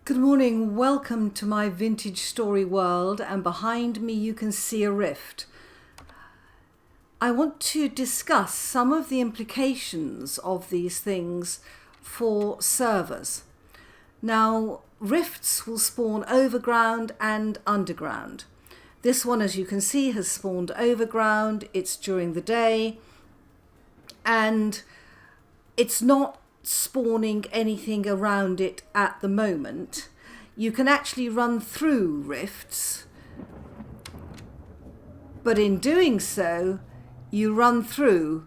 Good morning, welcome to my vintage story world, and behind me you can see a rift. I want to discuss some of the implications of these things for servers. Now, rifts will spawn overground and underground. This one, as you can see, has spawned overground. It's during the day and it's not spawning anything around it at the moment. You can actually run through rifts, but in doing so you run through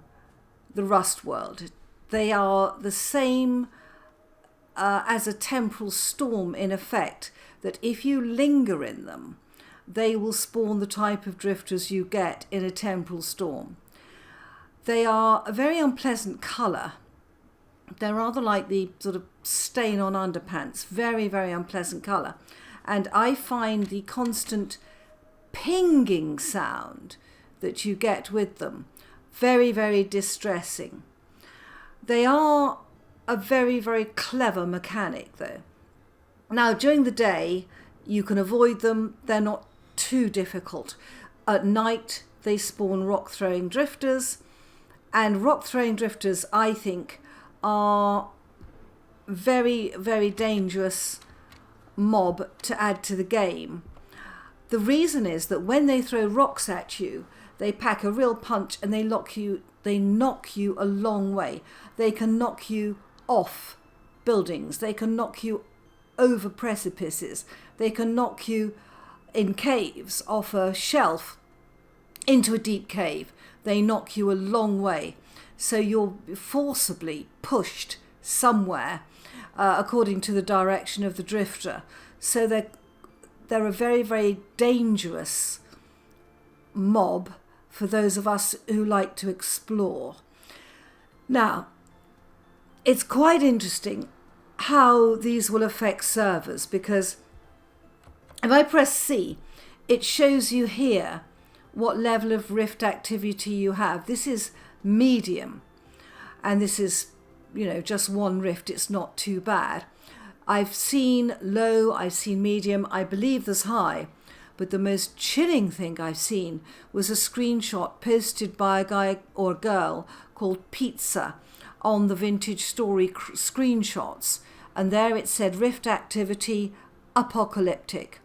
the rust world. They are the same as a temporal storm, in effect, that if you linger in them they will spawn the type of drifters you get in a temporal storm. They are a very unpleasant colour. They're rather like the sort of stain on underpants, very, very unpleasant colour. And I find the constant pinging sound that you get with them very, very distressing. They are a very, very clever mechanic though. Now during the day you can avoid them, they're not too difficult. At night they spawn rock throwing drifters, and rock throwing drifters, I think, are very, very dangerous mob to add to the game. The reason is that when they throw rocks at you, they pack a real punch and they knock you a long way. They can knock you off buildings, they can knock you over precipices, they can knock you in caves off a shelf into a deep cave. They knock you a long way. So you're forcibly pushed somewhere according to the direction of the drifter. So they're a very, very dangerous mob for those of us who like to explore. Now, it's quite interesting how these will affect servers, because if I press C, it shows you here what level of rift activity you have. This is medium, and this is, just one rift. It's not too bad. I've seen low, I've seen medium, I believe there's high, but the most chilling thing I've seen was a screenshot posted by a guy or a girl called Pizza on the Vintage Story screenshots, and there it said rift activity apocalyptic.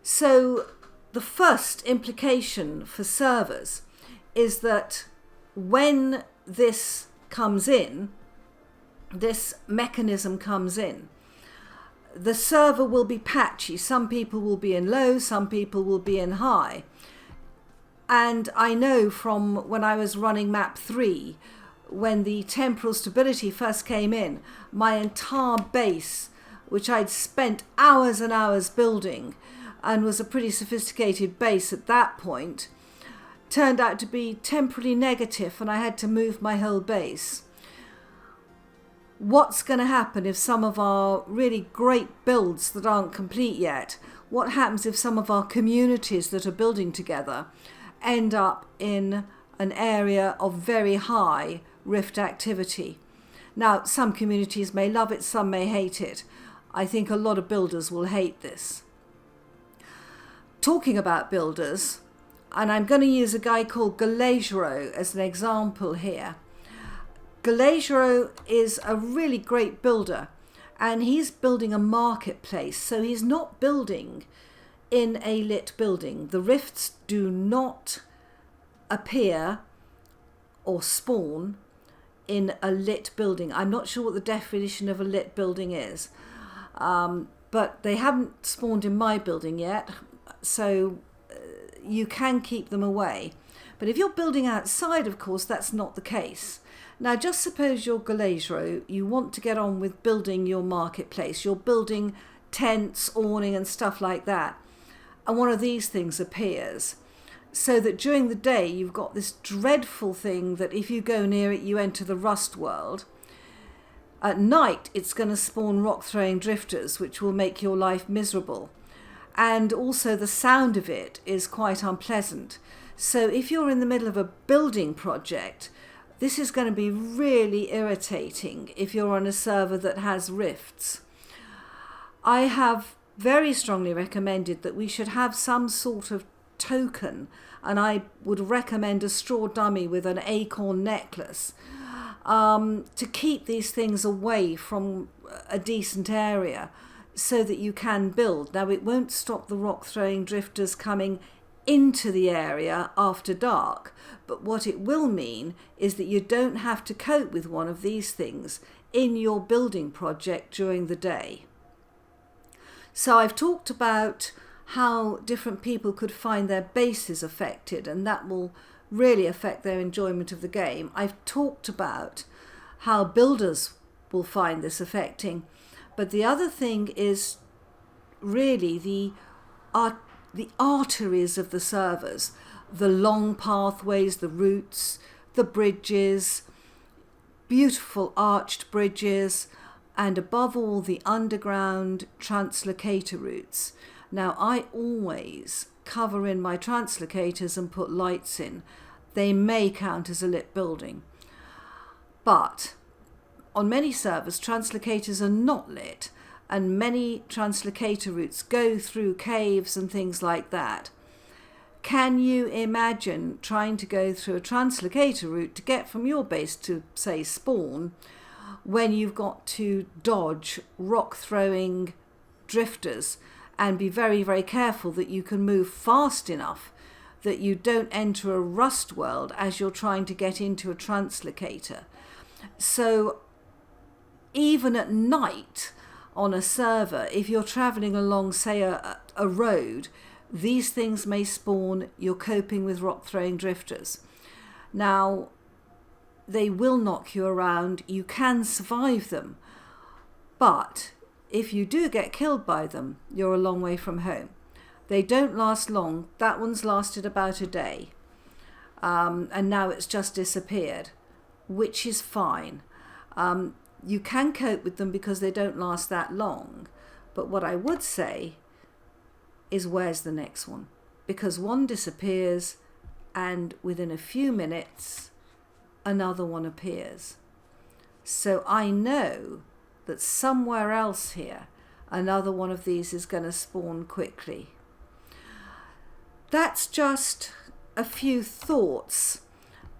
So the first implication for servers is that when this comes in, this mechanism comes in, the server will be patchy. Some people will be in low, some people will be in high. And I know from when I was running map 3, when the temporal stability first came in, my entire base, which I'd spent hours and hours building and was a pretty sophisticated base at that point, turned out to be temporally negative, and I had to move my whole base. What's going to happen if some of our really great builds that aren't complete yet, what happens if some of our communities that are building together end up in an area of very high rift activity? Now, some communities may love it, some may hate it. I think a lot of builders will hate this. Talking about builders, and I'm going to use a guy called Galejero as an example here. Galejero is a really great builder, and he's building a marketplace. So he's not building in a lit building. The rifts do not appear or spawn in a lit building. I'm not sure what the definition of a lit building is, but they haven't spawned in my building yet. So you can keep them away. But if you're building outside, of course, that's not the case. Now, just suppose you're Galejero, you want to get on with building your marketplace. You're building tents, awning and stuff like that. And one of these things appears. So that during the day, you've got this dreadful thing that if you go near it, you enter the rust world. At night, it's going to spawn rock throwing drifters, which will make your life miserable. And also the sound of it is quite unpleasant. So if you're in the middle of a building project, this is going to be really irritating if you're on a server that has rifts. I have very strongly recommended that we should have some sort of token, and I would recommend a straw dummy with an acorn necklace, to keep these things away from a decent area so that you can build. Now, it won't stop the rock throwing drifters coming into the area after dark, but what it will mean is that you don't have to cope with one of these things in your building project during the day. So I've talked about how different people could find their bases affected, and that will really affect their enjoyment of the game. I've talked about how builders will find this affecting, but the other thing is really the arteries of the servers, the long pathways, the routes, the bridges, beautiful arched bridges, and above all the underground translocator routes. Now, I always cover in my translocators and put lights in. They may count as a lit building, but on many servers translocators are not lit, and many translocator routes go through caves and things like that. Can you imagine trying to go through a translocator route to get from your base to, say, spawn, when you've got to dodge rock throwing drifters and be very, very careful that you can move fast enough that you don't enter a rust world as you're trying to get into a translocator? So even at night on a server, if you're traveling along, say, a road, these things may spawn. You're coping with rock throwing drifters. Now, they will knock you around. You can survive them, but if you do get killed by them, you're a long way from home. They don't last long. That one's lasted about a day, and now it's just disappeared, which is fine. You can cope with them because they don't last that long, but what I would say is, where's the next one? Because one disappears and within a few minutes another one appears. So I know that somewhere else here another one of these is going to spawn quickly. That's just a few thoughts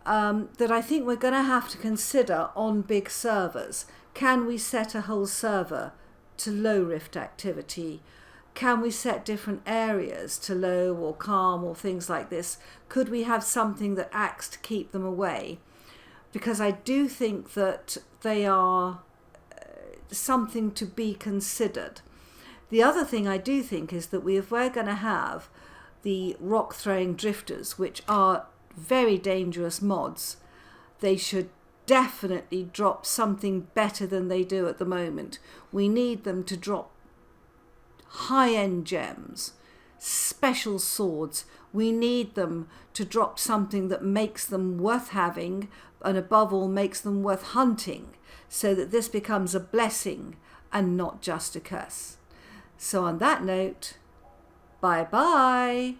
that I think we're going to have to consider on big servers. Can we set a whole server to low rift activity? Can we set different areas to low or calm or things like this? Could we have something that acts to keep them away? Because I do think that they are something to be considered. The other thing I do think is that if we're going to have the rock throwing drifters, which are very dangerous mods, they should definitely drop something better than they do at the moment. We need them to drop high-end gems, special swords. We need them to drop something that makes them worth having, and above all makes them worth hunting, so that this becomes a blessing and not just a curse. So on that note, bye bye.